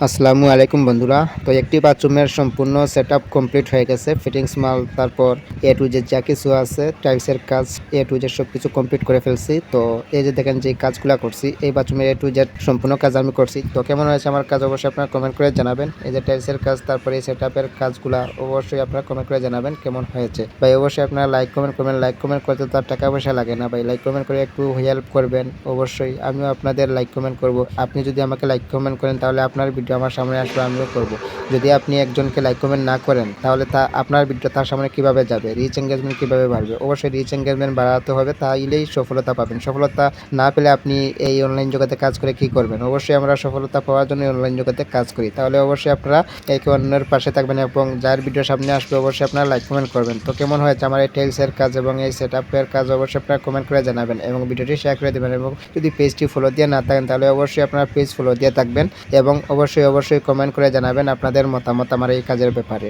আসসালামু আলাইকুম বন্ধুরা। তো একটি বাথরুমের সম্পূর্ণ সেটআপ কমপ্লিট হয়ে গেছে। ফিটিংস মাল, তারপর এ টু জেড যা কিছু আছে, টাইলসের কাজ এ টু জেড সব কিছু কমপ্লিট করে ফেলছি। তো এই যে দেখেন যে কাজগুলো করছি, এই বাথরুমের এ টু জেড সম্পূর্ণ কাজ আমি করছি। তো কেমন হয়েছে আমার কাজ অবশ্যই আপনারা কমেন্ট করে জানাবেন। এই যে টাইলসের কাজ, তারপরে এই সেটআপের কাজগুলো অবশ্যই আপনারা কমেন্ট করে জানাবেন কেমন হয়েছে। ভাই অবশ্যই আপনারা লাইক কমেন্ট করবেন। লাইক কমেন্ট করতে তো আর টাকা পয়সা লাগে না ভাই, লাইক কমেন্ট করে একটু হেল্প করবেন। অবশ্যই আমিও আপনাদের লাইক কমেন্ট করব। আপনি যদি আমাকে লাইক কমেন্ট করেন তাহলে আপনার ভিডিও আমার সামনে আসবে, আমিও করব। যদি আপনি একজনকে লাইক কমেন্ট না করেন তাহলে আপনার ভিডিও তার সামনে কিভাবে যাবে, রিচ এঙ্গেজমেন্ট কিভাবে বাড়বে? অবশ্যই রিচ এঙ্গেজমেন্ট বাড়াতে হবে, তাইলেই সফলতা পাবেন। সফলতা না পেলে আপনি এই অনলাইন জগতে কাজ করে কি করবেন? অবশ্যই আমরা সফলতা পাওয়ার জন্য অনলাইন জগতে কাজ করি। তাহলে অবশ্যই আপনারা একে অন্যের পাশে থাকবেন এবং যার ভিডিও সামনে আসবে অবশ্যই আপনারা লাইক কমেন্ট করবেন। তো কেমন হয়েছে আমার এই টেলসের কাজ এবং এই সেটআপের কাজ অবশ্যই আপনারা কমেন্ট করে জানাবেন এবং ভিডিওটি শেয়ার করে দেবেন। এবং যদি পেজটি ফলো দিয়ে না থাকেন তাহলে অবশ্যই আপনারা পেজ ফলো দিয়ে থাকবেন এবং অবশ্যই কমেন্ট করে জানাবেন আপনাদের মতামত আমার এই কাজের ব্যাপারে।